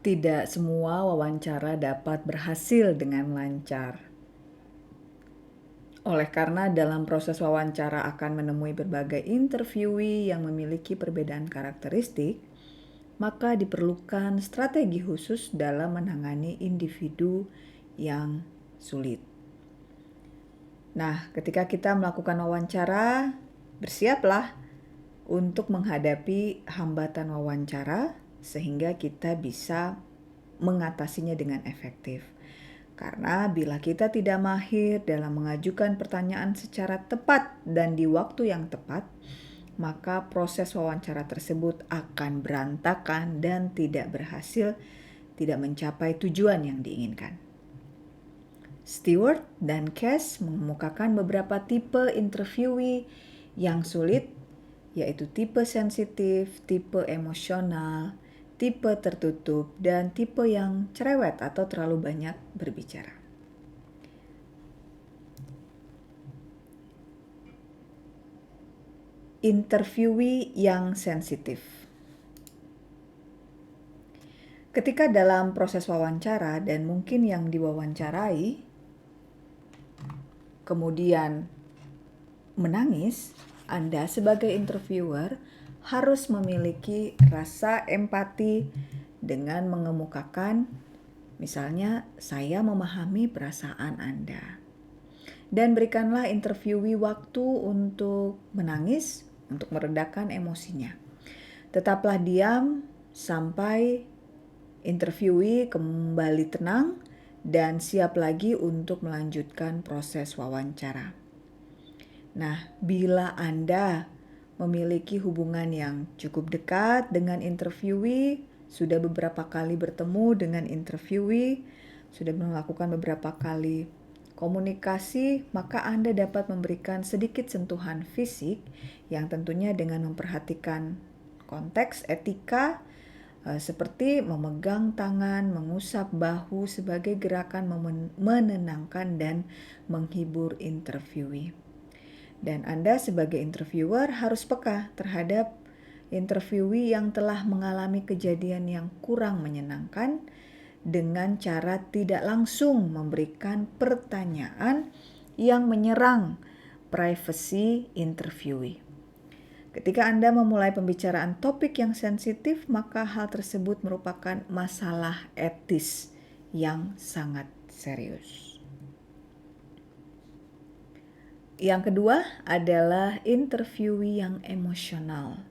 Tidak semua wawancara dapat berhasil dengan lancar. Oleh karena dalam proses wawancara akan menemui berbagai interviewee yang memiliki perbedaan karakteristik, maka diperlukan strategi khusus dalam menangani individu yang sulit. Nah, ketika kita melakukan wawancara, bersiaplah untuk menghadapi hambatan wawancara sehingga kita bisa mengatasinya dengan efektif. Karena bila kita tidak mahir dalam mengajukan pertanyaan secara tepat dan di waktu yang tepat, maka proses wawancara tersebut akan berantakan dan tidak berhasil, tidak mencapai tujuan yang diinginkan. Stewart dan Cass mengemukakan beberapa tipe interviewee yang sulit, yaitu tipe sensitif, tipe emosional, tipe tertutup, dan tipe yang cerewet atau terlalu banyak berbicara. Interviewee yang sensitif. Ketika dalam proses wawancara dan mungkin yang diwawancarai kemudian menangis, Anda sebagai interviewer harus memiliki rasa empati dengan mengemukakan, misalnya, saya memahami perasaan Anda. Dan berikanlah interviewee waktu untuk menangis, untuk meredakan emosinya. Tetaplah diam sampai interviewee kembali tenang dan siap lagi untuk melanjutkan proses wawancara. Nah, bila Anda memiliki hubungan yang cukup dekat dengan interviewee, sudah beberapa kali bertemu dengan interviewee, sudah melakukan beberapa kali komunikasi, maka Anda dapat memberikan sedikit sentuhan fisik yang tentunya dengan memperhatikan konteks etika, seperti memegang tangan, mengusap bahu sebagai gerakan menenangkan dan menghibur interviewee. Dan Anda sebagai interviewer harus peka terhadap interviewee yang telah mengalami kejadian yang kurang menyenangkan dengan cara tidak langsung memberikan pertanyaan yang menyerang privasi interviewee. Ketika Anda memulai pembicaraan topik yang sensitif, maka hal tersebut merupakan masalah etis yang sangat serius. Yang kedua adalah interviewee yang emosional.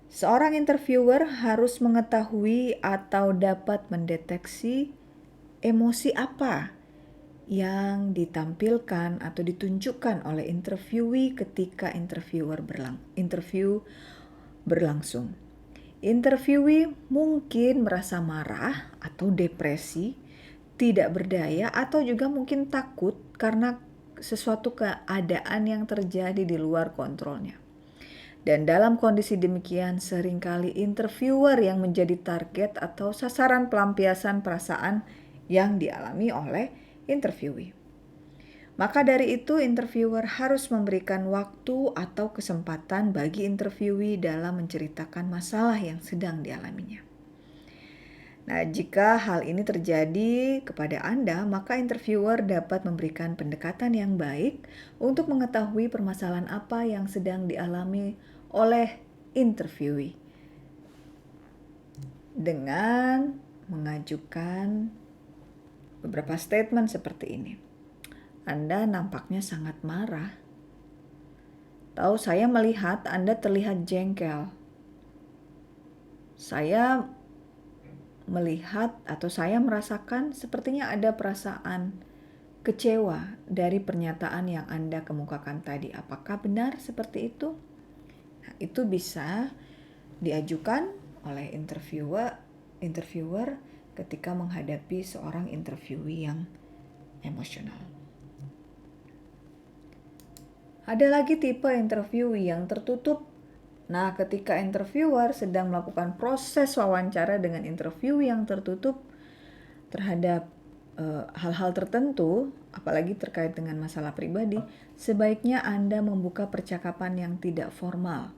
Seorang interviewer harus mengetahui atau dapat mendeteksi emosi apa yang ditampilkan atau ditunjukkan oleh interviewee ketika interview berlangsung. Interviewee mungkin merasa marah atau depresi, tidak berdaya, atau juga mungkin takut karena sesuatu keadaan yang terjadi di luar kontrolnya. Dan dalam kondisi demikian, seringkali interviewer yang menjadi target atau sasaran pelampiasan perasaan yang dialami oleh interviewee. Maka dari itu, interviewer harus memberikan waktu atau kesempatan bagi interviewee dalam menceritakan masalah yang sedang dialaminya. Nah, jika hal ini terjadi kepada Anda, maka interviewer dapat memberikan pendekatan yang baik untuk mengetahui permasalahan apa yang sedang dialami oleh interviewee dengan mengajukan beberapa statement seperti ini. Anda nampaknya sangat marah. Tahu, saya melihat Anda terlihat jengkel. Saya melihat atau saya merasakan sepertinya ada perasaan kecewa dari pernyataan yang Anda kemukakan tadi. Apakah benar seperti itu? Nah, itu bisa diajukan oleh interviewer ketika menghadapi seorang interviewee yang emosional. Ada lagi tipe interviewee yang tertutup. Nah, ketika interviewer sedang melakukan proses wawancara dengan interviewee yang tertutup terhadap hal-hal tertentu, apalagi terkait dengan masalah pribadi, sebaiknya Anda membuka percakapan yang tidak formal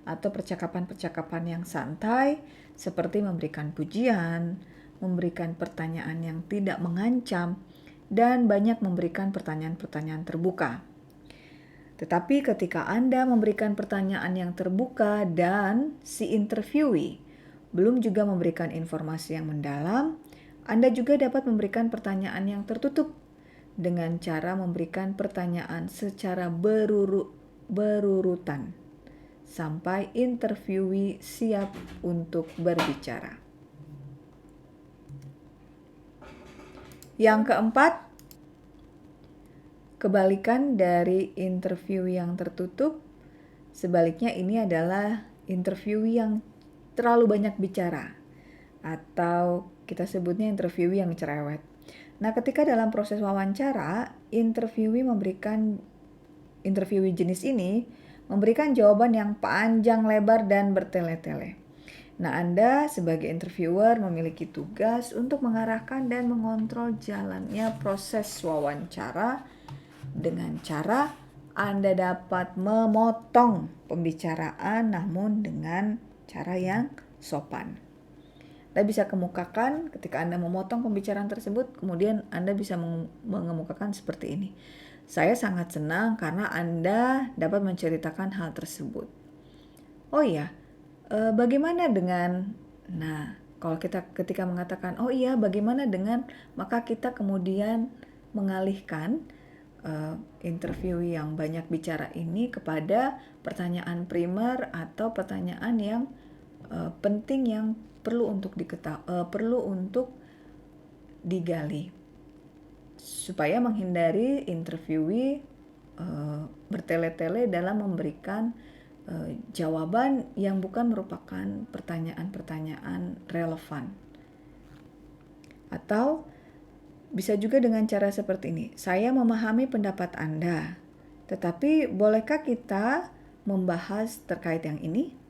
atau percakapan-percakapan yang santai seperti memberikan pujian, memberikan pertanyaan yang tidak mengancam, dan banyak memberikan pertanyaan-pertanyaan terbuka. Tetapi ketika Anda memberikan pertanyaan yang terbuka dan si interviewee belum juga memberikan informasi yang mendalam, Anda juga dapat memberikan pertanyaan yang tertutup dengan cara memberikan pertanyaan secara berurutan sampai interviewee siap untuk berbicara. Yang keempat, kebalikan dari interview yang tertutup, sebaliknya ini adalah interview yang terlalu banyak bicara, atau kita sebutnya interview yang cerewet. Nah, ketika dalam proses wawancara, interviewee jenis ini memberikan jawaban yang panjang lebar dan bertele-tele. Nah, Anda sebagai interviewer memiliki tugas untuk mengarahkan dan mengontrol jalannya proses wawancara dengan cara Anda dapat memotong pembicaraan namun dengan cara yang sopan. Anda bisa kemukakan ketika Anda memotong pembicaraan tersebut, kemudian Anda bisa mengemukakan seperti ini. Saya sangat senang karena Anda dapat menceritakan hal tersebut. Oh iya, bagaimana dengan, kalau kita ketika mengatakan, oh iya bagaimana dengan, maka kita kemudian mengalihkan interview yang banyak bicara ini kepada pertanyaan primer atau pertanyaan yang penting yang perlu untuk digali supaya menghindari interviewee bertele-tele dalam memberikan jawaban yang bukan merupakan pertanyaan-pertanyaan relevan. Atau bisa juga dengan cara seperti ini. Saya memahami pendapat Anda, tetapi bolehkah kita membahas terkait yang ini?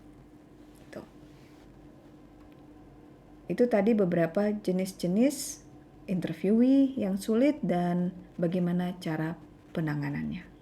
Itu tadi beberapa jenis-jenis interviewee yang sulit dan bagaimana cara penanganannya.